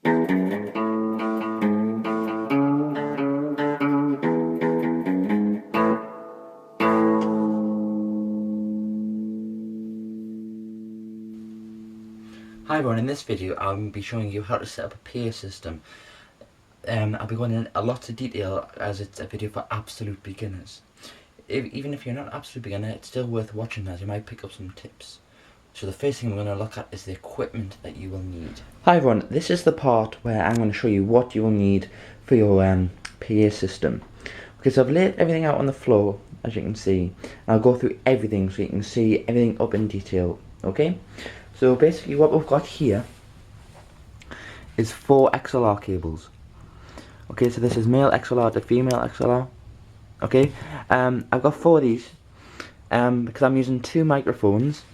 Hi everyone, in this video I'll be showing you how to set up a PA system. I'll be going in a lot of detail as it's a video for absolute beginners. Even if you're not an absolute beginner, it's still worth watching as you might pick up some tips. So the first thing we're going to look at is the equipment that you will need. Hi everyone, this is the part where I'm going to show you what you will need for your PA system. Okay, so I've laid everything out on the floor, as you can see. I'll go through everything so you can see everything up in detail, okay? So basically what we've got here is 4 XLR cables. Okay, so this is male XLR to female XLR. Okay, I've got 4 of these because I'm using 2 microphones,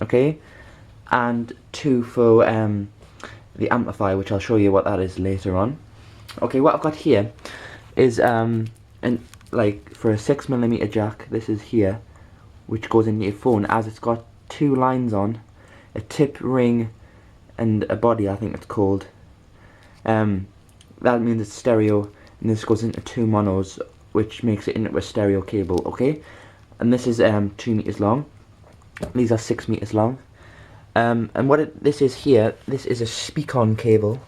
okay, and 2 for the amplifier, which I'll show you what that is later on. Okay, what I've got here is like for a 6mm jack, this is here, which goes into your phone, as it's got 2 lines on, a tip, ring, and a body, I think it's called. That means it's stereo, and this goes into 2 monos, which makes it into a stereo cable, okay? And this is 2 meters long. These are 6 meters long. And what this is here, this is a speak-on cable,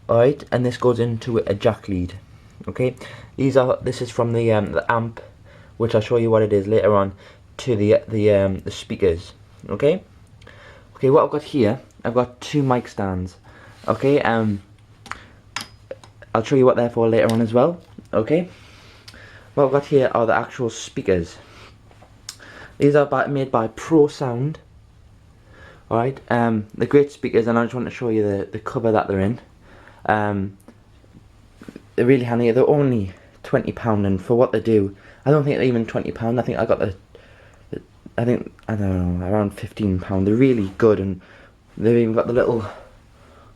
alright? And this goes into a jack lead, okay? This is from the amp, which I'll show you what it is later on, to the speakers, okay? Okay, what I've got here, I've got 2 mic stands, okay? I'll show you what they're for later on as well, okay? What I've got here are the actual speakers. These are made by Pro Sound, alright? They're great speakers, and I just want to show you the cover that they're in. They're really handy. They're only £20, and for what they do, I don't think they're even £20. I think I got I don't know, around £15. They're really good, and they've even got the little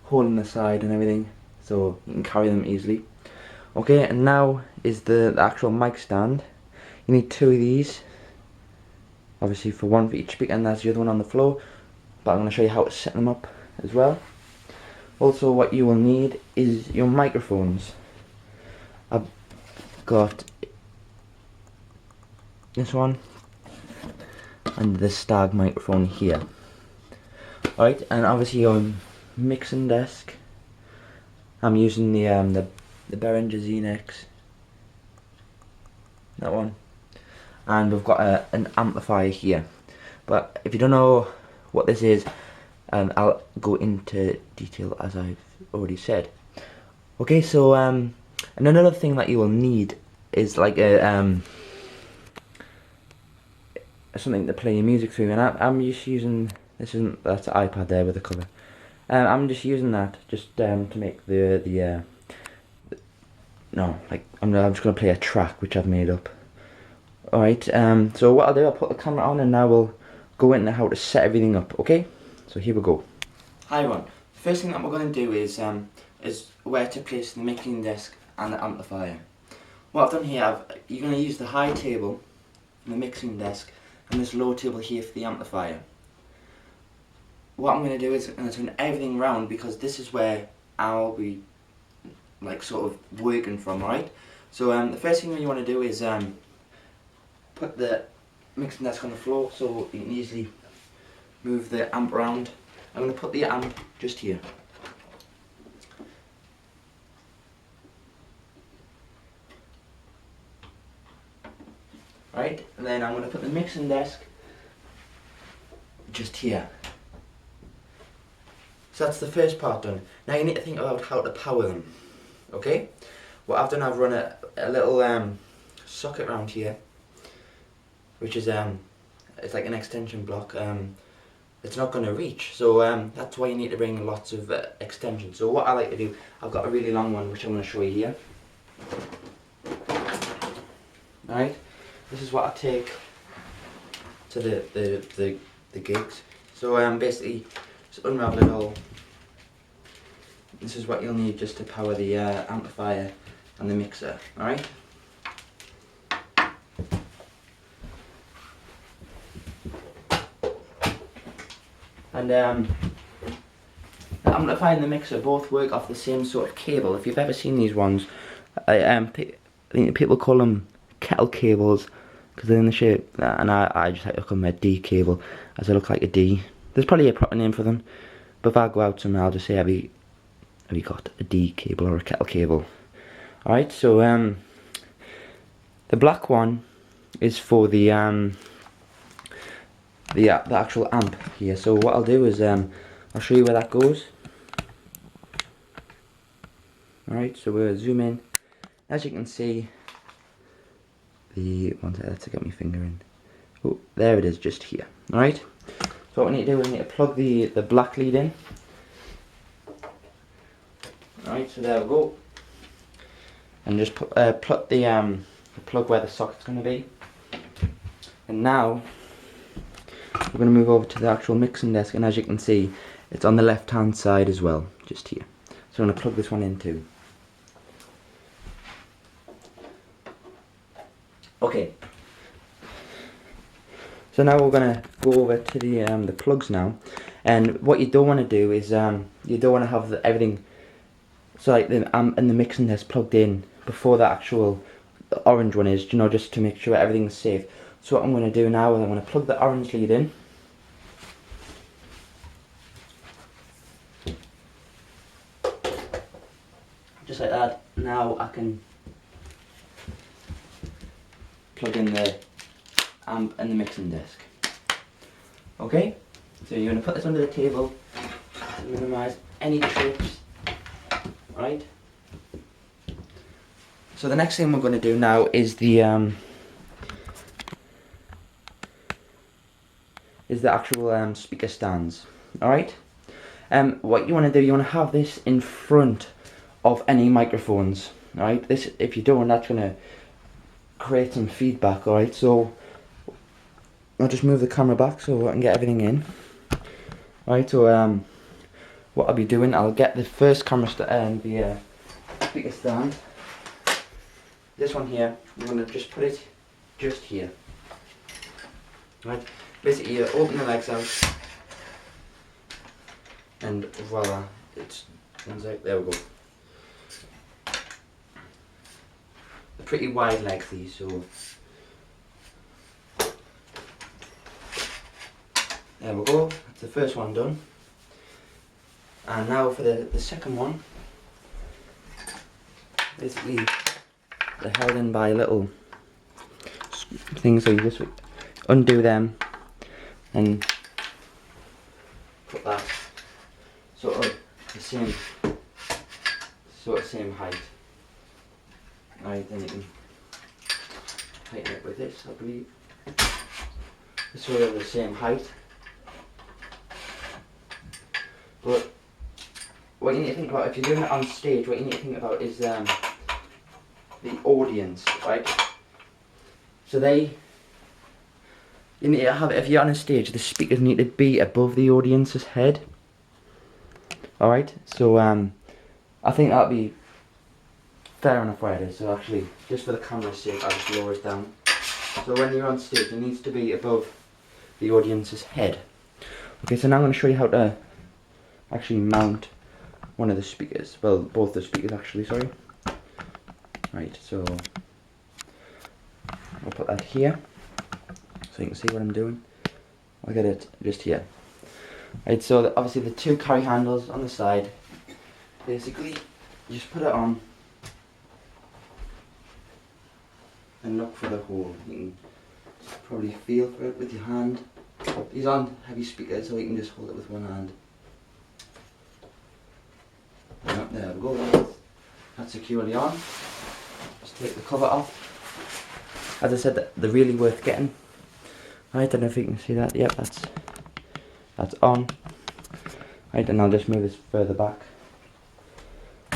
hole in the side and everything, so you can carry them easily. Okay, and now is the actual mic stand. You need 2 of these, obviously for one for each speaker, and that's the other one on the floor, but I'm going to show you how to set them up as well. Also, what you will need is your microphones. I've got this one and the Stag microphone here. Alright, and obviously your mixing desk, I'm using the Behringer Z-Nex, that one, and we've got an amplifier here. But if you don't know what this is, I'll go into detail as I've already said. Okay, so and another thing that you will need is like a something to play your music through, and I'm just using that's an iPad there with a cover. I'm just using that just to make I'm just gonna play a track which I've made up. Alright, so what I'll do, I'll put the camera on, and now we'll go into how to set everything up, okay? So here we go. Hi everyone, the first thing that we're gonna do is where to place the mixing desk and the amplifier. What I've done here, you're gonna use the high table and the mixing desk, and this low table here for the amplifier. What I'm going to do is I'm going to turn everything round, because this is where I'll be like sort of working from, right? So the first thing you want to do is put the mixing desk on the floor so you can easily move the amp around. I'm going to put the amp just here. Right, and then I'm going to put the mixing desk just here. So that's the first part done. Now you need to think about how to power them. Okay? What I've done, I've run a little socket around here, which is it's like an extension block. It's not going to reach, so that's why you need to bring lots of extensions. So what I like to do, I've got a really long one which I'm going to show you here. Alright? This is what I take to the gigs. So basically, just unravel it all. This is what you'll need just to power the amplifier and the mixer. Alright? And amplifier and the mixer both work off the same sort of cable. If you've ever seen these ones, I think people call them kettle cables because they're in the shape, and I just like to call them a D cable as they look like a D. There's probably a proper name for them, but if I go out somewhere I'll just say, have you got a D cable or a kettle cable? Alright, so the black one is for the actual amp here. So what I'll do is I'll show you where that goes. Alright, so we'll zoom in. As you can see, let's get my finger in. Oh, there it is, just here. Alright, so what we need to do is we need to plug the black lead in. Alright, so there we go. And just plug the plug where the socket's going to be. And now we're going to move over to the actual mixing desk, and as you can see, it's on the left hand side as well, just here. So I'm going to plug this one in too. Okay. So now we're going to go over to the plugs now, and what you don't want to do is you don't want to have everything, so like the amp and the mixing desk plugged in before the actual orange one is, you know, just to make sure everything's safe. So what I'm going to do now is I'm going to plug the orange lead in. Just like that. Now I can plug in the amp and the mixing desk. Okay, so you're going to put this under the table to minimise any trips. Right. So the next thing we're going to do now is the actual speaker stands. Alright? What you want to do, you want to have this in front of any microphones. Alright? This, if you don't, that's going to create some feedback. Alright? So I'll just move the camera back so I can get everything in. Alright, so what I'll be doing, I'll get the first camera and the speaker stand. This one here, I'm going to just put it just here. Right, basically you open the legs out, and voila, it comes out. There we go. They're pretty wide legs these, so there we go. That's the first one done. And now for the second one. Basically, they're held in by little things, so you just undo them and put that sort of the same height. Right, then you can tighten it with this, I believe. It's sort of the same height. But what you need to think about, if you're doing it on stage, what you need to think about is the audience, right? So you need to have, if you're on a stage, the speakers need to be above the audience's head. Alright, so I think that'll be fair enough where it is. So actually, just for the camera's sake, I'll just lower it down. So when you're on stage, it needs to be above the audience's head. Okay, so now I'm going to show you how to actually mount one of the speakers. Well, both the speakers actually, sorry. Right, so I'll put that here so you can see what I'm doing. I'll get it just here. Right, so obviously the two carry handles on the side, basically you just put it on and look for the hole. You can probably feel for it with your hand. These aren't heavy speakers, so you can just hold it with one hand. Yep, there we go. That's securely on. Just take the cover off. As I said, they're really worth getting. I don't know if you can see that. Yep, that's on. Right, and I'll just move this further back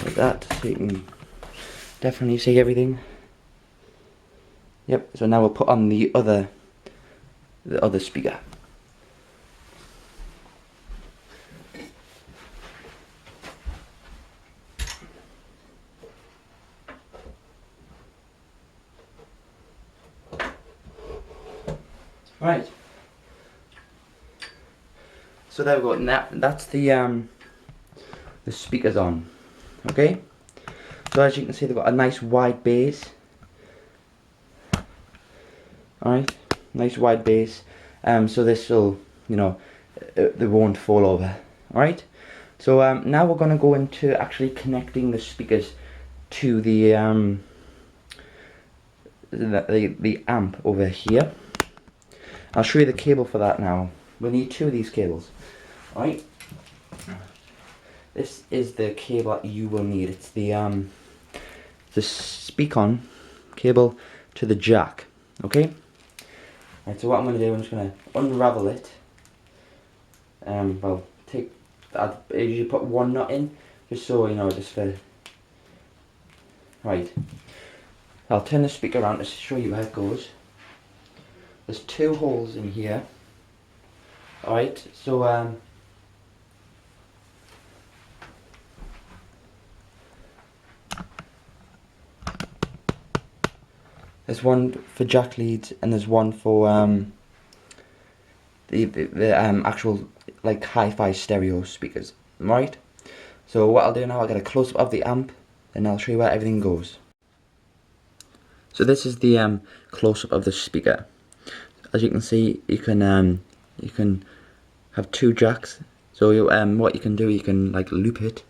like that, so you can definitely see everything. Yep. So now we'll put on the other speaker. Right. So there we go. And that's the the speakers on. Okay, so as you can see, they've got a nice wide base. Alright, nice wide base. So this will, you know, they won't fall over. Alright, so now we're going to go into actually connecting the speakers to the amp over here. I'll show you the cable for that now. We'll need 2 of these cables. Alright, this is the cable that you will need. It's the speak-on cable to the jack. Okay. Right, so what I'm going to do, I'm just going to unravel it. Well, I usually put 1 knot in, just so you know, just for. Right. I'll turn the speaker around to show you how it goes. There's 2 holes in here. Alright, so there's one for jack leads and there's one for the actual like hi-fi stereo speakers. Right? So what I'll do now, I'll get a close-up of the amp and I'll show you where everything goes. So this is the close-up of the speaker. As you can see, you can have 2 jacks. So you, what you can do, you can like loop it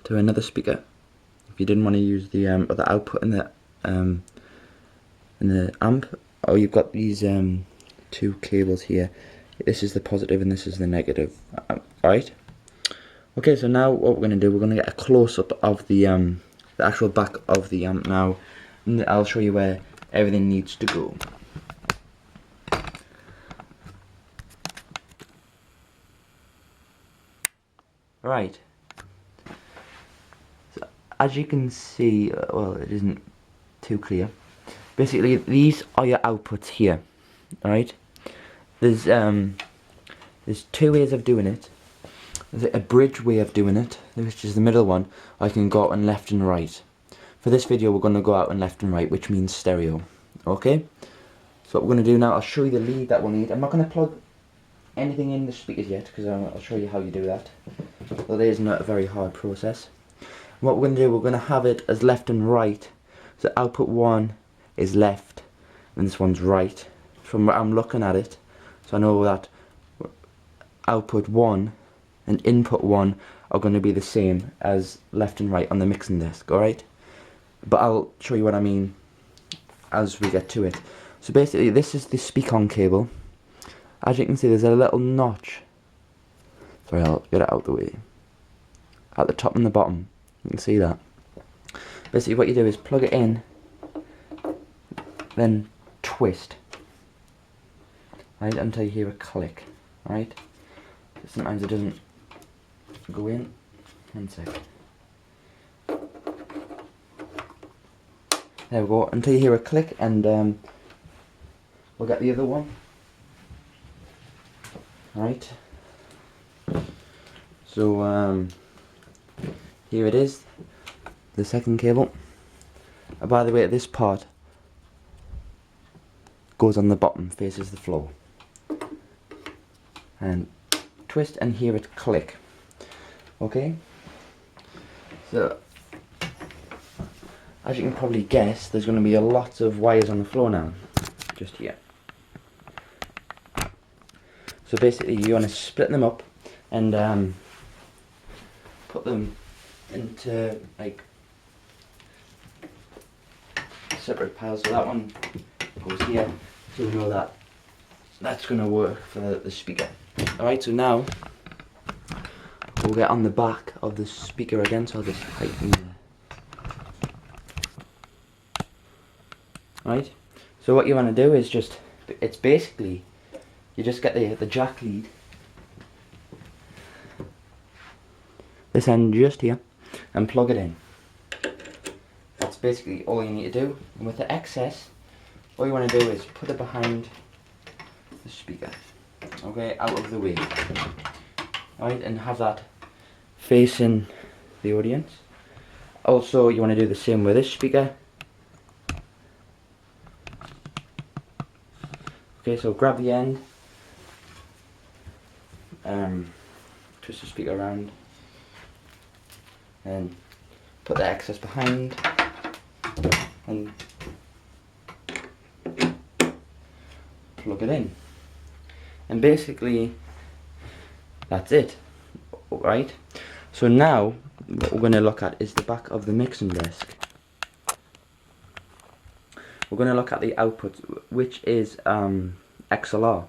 to another speaker if you didn't want to use the other output in the amp. Or you've got these 2 cables here. This is the positive and this is the negative. Right? Okay, so now what we're going to do, we're going to get a close-up of the actual back of the amp now, and I'll show you where everything needs to go. Right. So as you can see, well, it isn't too clear. Basically, these are your outputs here. Alright? There's 2 ways of doing it. There's a bridge way of doing it, which is the middle one. I can go out on left and right. For this video, we're going to go out on left and right, which means stereo. Okay? So what we're going to do now, I'll show you the lead that we'll need. I'm not going to plug anything in the speakers yet, because I'll show you how you do that. Well, it is not a very hard process. What we're going to do, we're going to have it as left and right. So output 1 is left, and this one's right. From where I'm looking at it, so I know that output 1 and input 1 are going to be the same as left and right on the mixing desk, alright? But I'll show you what I mean as we get to it. So basically, this is the speak-on cable. As you can see, there's a little notch. Sorry, I'll get it out of the way. At the top and the bottom, you can see that. Basically, what you do is plug it in, then twist, right, until you hear a click, right? Sometimes it doesn't go in. 1 sec. There we go, until you hear a click, and we'll get the other one. Right. So here it is, the second cable. By the way, this part goes on the bottom, faces the floor. And twist and hear it click. Okay? So, as you can probably guess, there's going to be a lot of wires on the floor now. Just here. So basically you want to split them up and put them into like separate piles. So that one goes here, so we know that that's going to work for the speaker. Alright, so now we'll get on the back of the speaker again, so I'll just tighten there. Right, so what you want to do is just, it's basically, you just get the jack lead, this end just here, and plug it in. That's basically all you need to do. And with the excess, all you want to do is put it behind the speaker, okay, out of the way. Alright, and have that facing the audience. Also, you want to do the same with this speaker. Okay, so grab the end, twist the speaker around, and put the excess behind, and plug it in. And basically that's it, right? So now what we're going to look at is the back of the mixing desk. We're going to look at the output, which is XLR.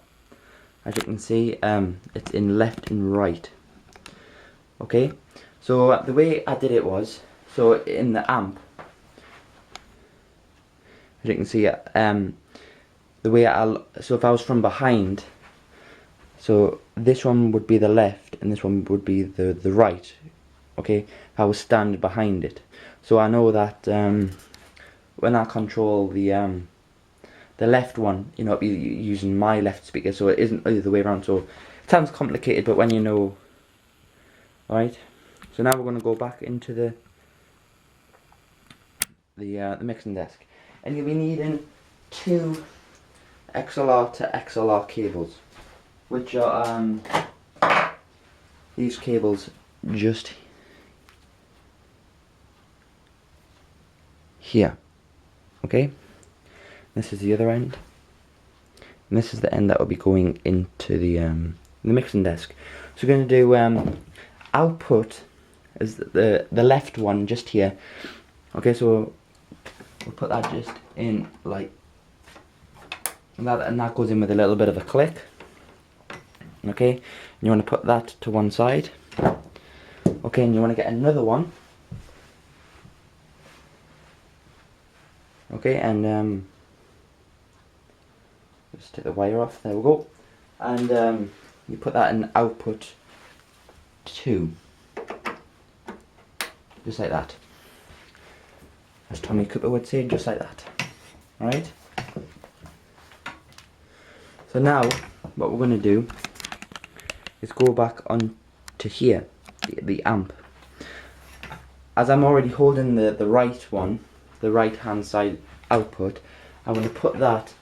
As you can see, it's in left and right. Okay, so the way I did it was, so in the amp, as you can see, the way so if I was from behind, so this one would be the left and this one would be the right. Okay, if I was standing behind it, so I know that when I control the left one, you know, I'll be using my left speaker, so it isn't the other way around. So it sounds complicated, but when you know. Alright, so now we're going to go back into the mixing desk, and you'll be needing 2 XLR to XLR cables, which are these cables just here. Okay, this is the other end, and this is the end that will be going into the mixing desk. So we're going to do output is the left one just here. Okay, so we'll put that just in like that, and that goes in with a little bit of a click. Okay, and you want to put that to one side. Okay, and you want to get another one. Okay, and just take the wire off. There we go. And you put that in output 2, just like that, as Tommy Cooper would say, just like that. Alright, so now what we're going to do is go back on to here, the amp. As I'm already holding the right one, the right hand side output, I'm going to put that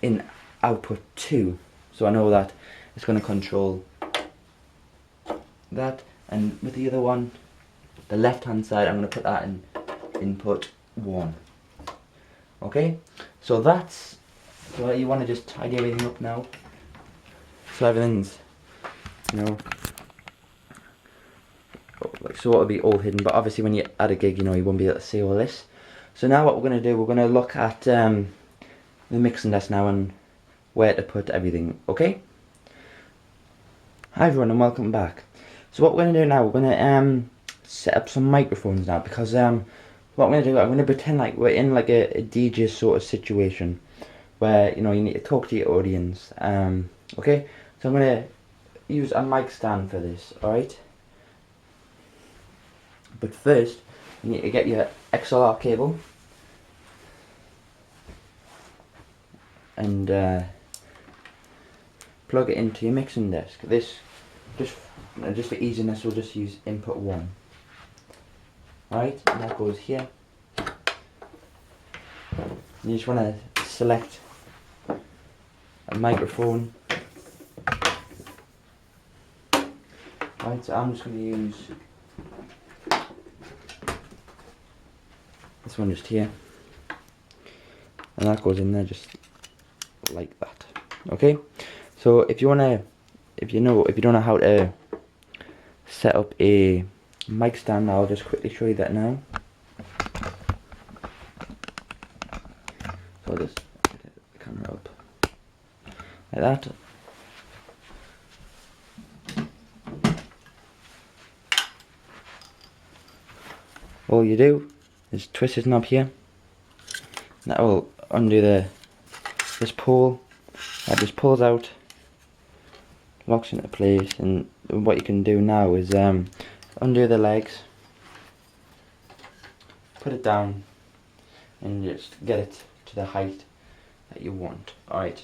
in output 2, so I know that it's going to control that, and with the other one, the left hand side, I'm going to put that in input 1. Okay, so that's, so you want to just tidy everything up now, so everything's, you know, like sort of be all hidden, but obviously when you add a gig, you know, you won't be able to see all this. So now what we're going to do, we're going to look at the mixing desk now and where to put everything. Okay, hi everyone and welcome back. So what we're going to do now, we're going to set up some microphones now, because what I'm going to do, I'm going to pretend like we're in like a DJ sort of situation where, you know, you need to talk to your audience. Okay, so I'm going to use a mic stand for this. Alright, but first you need to get your XLR cable and plug it into your mixing desk. This just for easiness, we'll just use input 1. Alright, and that goes here. You just want to select a microphone. Right, so I'm just going to use this one just here, and that goes in there just like that. Okay, so if you don't know how to set up a mic stand, I'll just quickly show you that now. So I'll just get the camera up like that. All you do is twist this knob here, and that will undo this pole. That just pulls out, locks into place, and what you can do now is undo the legs, put it down, and just get it to the height that you want. Alright,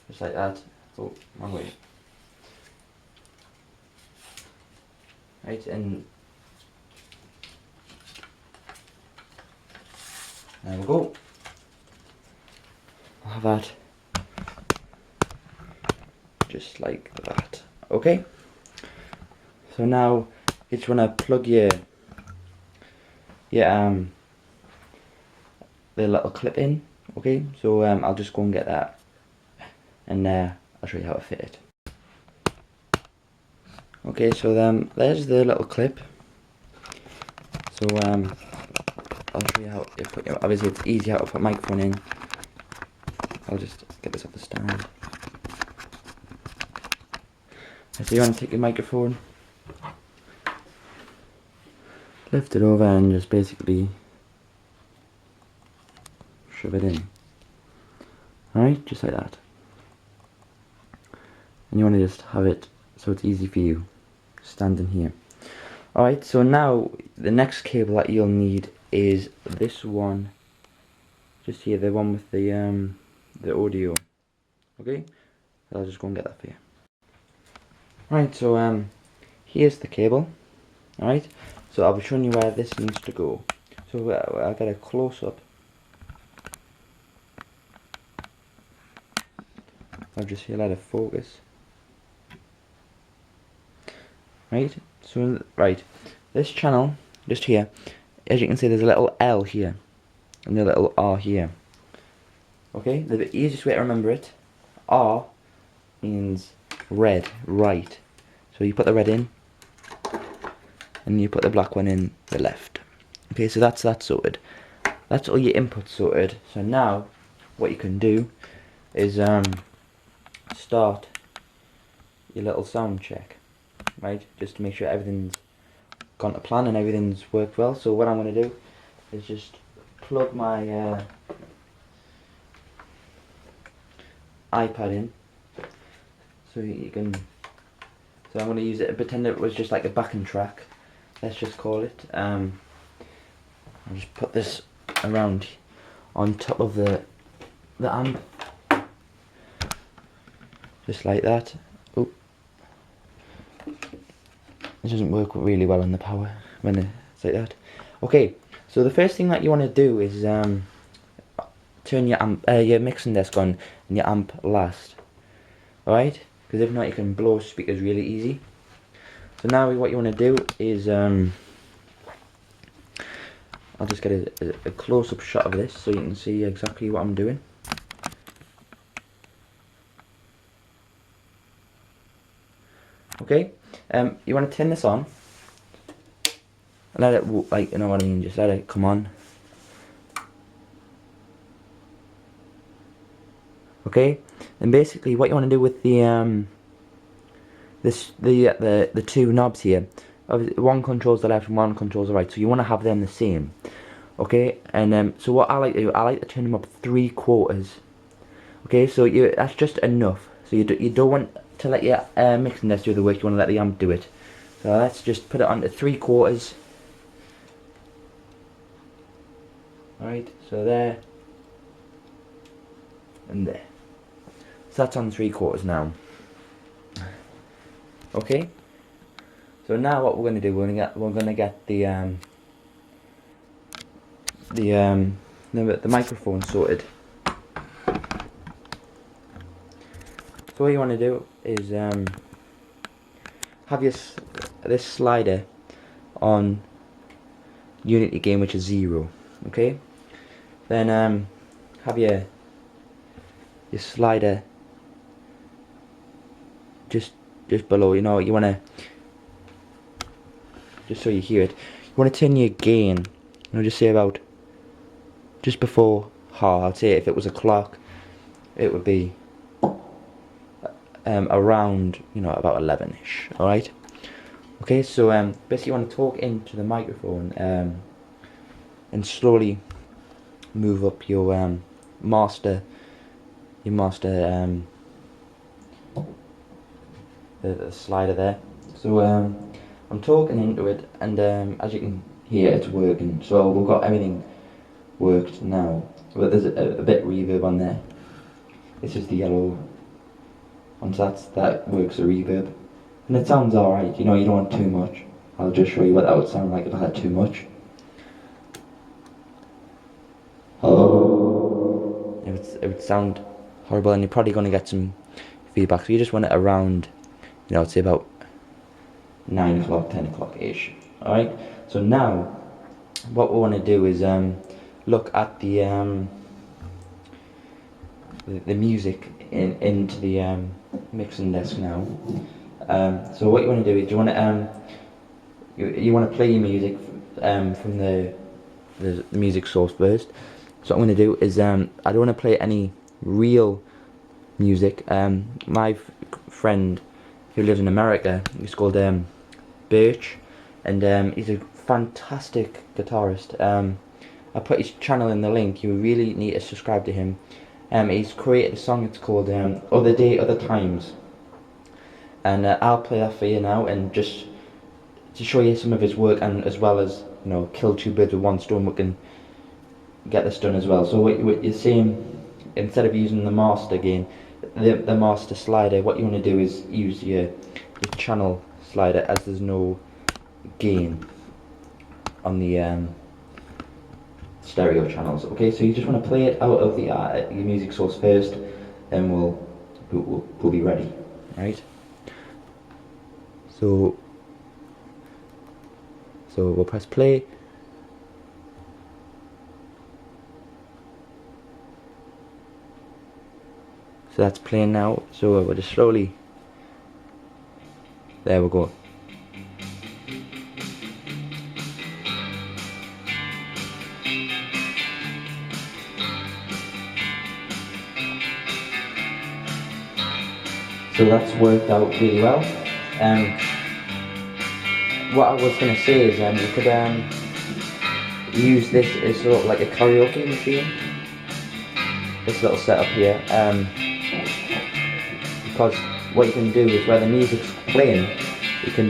just like that. Oh, wrong way. Right, and there we go. I'll have that just like that. Okay, so now you just want to plug your the little clip in. Okay, so I'll just go and get that, and I'll show you how to fit it. Okay, so there's the little clip. So I'll show you how to put, obviously it's easy how to put microphone in. I'll just get this off the stand. So you want to take your microphone, lift it over and just basically shove it in. Alright, just like that. And you want to just have it so it's easy for you standing here. Alright, so now the next cable that you'll need is this one. Just here, the one with the audio. Okay? I'll just go and get that for you. Alright, so here's the cable. Alright, so I'll be showing you where this needs to go. So I'll get a close up. I'll just here let it focus. Right, so this channel just here, as you can see, there's a little L here and a little R here. Okay, the easiest way to remember it, R means red, right. So you put the red in, and you put the black one in the left. Okay, so that's that sorted. That's all your inputs sorted. So now, what you can do is start your little sound check, right? Just to make sure everything's gone to plan and everything's worked well. So what I'm going to do is just plug my iPad in, so you can. So I'm going to use it, pretend it was just like a backing track. Let's just call it. I'll just put this around on top of the amp, just like that. Oh, it doesn't work really well on the power when it's like that. Okay, so the first thing that you want to do is turn your mixing desk on and your amp last. Alright, because if not you can blow speakers really easy. So now what you want to do is I'll just get a close-up shot of this so you can see exactly what I'm doing. Okay, you want to turn this on. Let it, like, you know what I mean, just let it come on. Okay, and basically what you want to do with the the two knobs here, one controls the left and one controls the right, so you want to have them the same. Okay, and so what I like to do, I like to turn them up 3/4. Okay, so that's just enough. So you don't want to let your mixing desk do the work. You want to let the amp do it. So let's just put it on to 3/4. Alright, so there and there. So that's on 3/4 now. Okay. So now what we're going to do, we're going to get the microphone sorted. So what you want to do is have this slider on unity gain, which is 0. Okay. Then have your slider just below. You know, you want to, just so you hear it, you want to turn your gain, you know, just say about just before half. I'd say if it was a clock, it would be around, you know, about 11ish. All right. Okay. So basically, you want to talk into the microphone and slowly move up your master. The slider there. So I'm talking into it, and as you can hear, it's working. So we've got everything worked now, but there's a bit reverb on there. It's just the yellow. Once that works the reverb, and it sounds alright. You know, you don't want too much. I'll just show you what that would sound like if I had too much. Oh, it would sound horrible, and you're probably going to get some feedback. So you just want it around, you know, I'd say about 9 o'clock, 10 o'clock ish. Alright, so now what we want to do is look at the music into the mixing desk now. So what you want to do is you want to you want to play your music from the music source first. So what I'm going to do is I don't want to play any real music. My friend who lives in America, he's called Birch, and he's a fantastic guitarist. I put his channel in the link. You really need to subscribe to him. He's created a song. It's called Other Day, Other Times, and I'll play that for you now, and just to show you some of his work, and as well as, you know, kill two birds with one stone. We can get this done as well. So what you're seeing, instead of using the master again, the master slider, what you want to do is use your channel slider, as there's no gain on the stereo channels. Okay, so you just want to play it out of the your music source first, then we'll be ready, right? So we'll press play. So that's playing now. So we'll just slowly. There we go. So that's worked out really well. What I was going to say is you could use this as sort of like a karaoke machine. This little setup here, because what you can do is where the music's playing, you can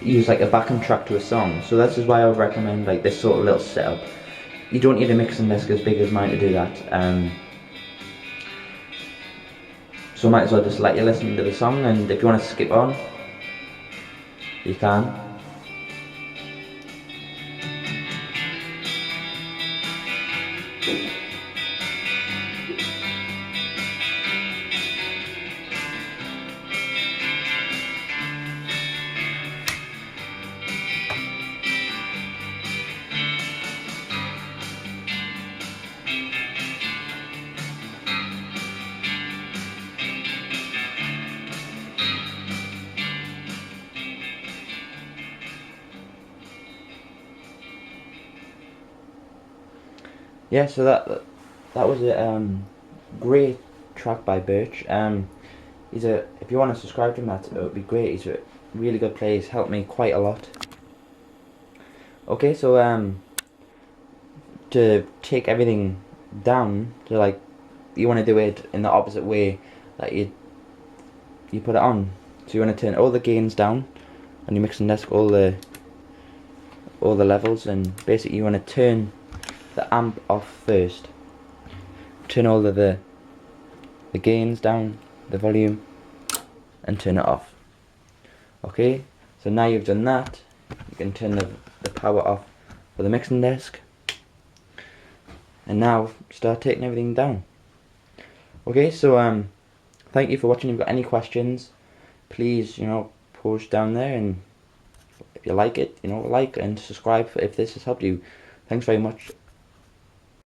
use like a backing track to a song. So that's just why I would recommend like this sort of little setup. You don't need a mixing desk as big as mine to do that. So might as well just let you listen to the song, and if you want to skip on, you can. Yeah, so that was a great track by Birch. He's if you want to subscribe to him, it would be great. He's a really good player. He's helped me quite a lot. Okay, so to take everything down, to like, you want to do it in the opposite way that you put it on. So you want to turn all the gains down on your mixing desk, all the levels, and basically you want to turn the amp off first. Turn all of the gains down, the volume, and turn it off. Okay, so now you've done that, you can turn the power off for the mixing desk, and now start taking everything down. Okay, so thank you for watching. If you've got any questions, please, you know, post down there, and if you like it, you know, like and subscribe if this has helped you. Thanks very much.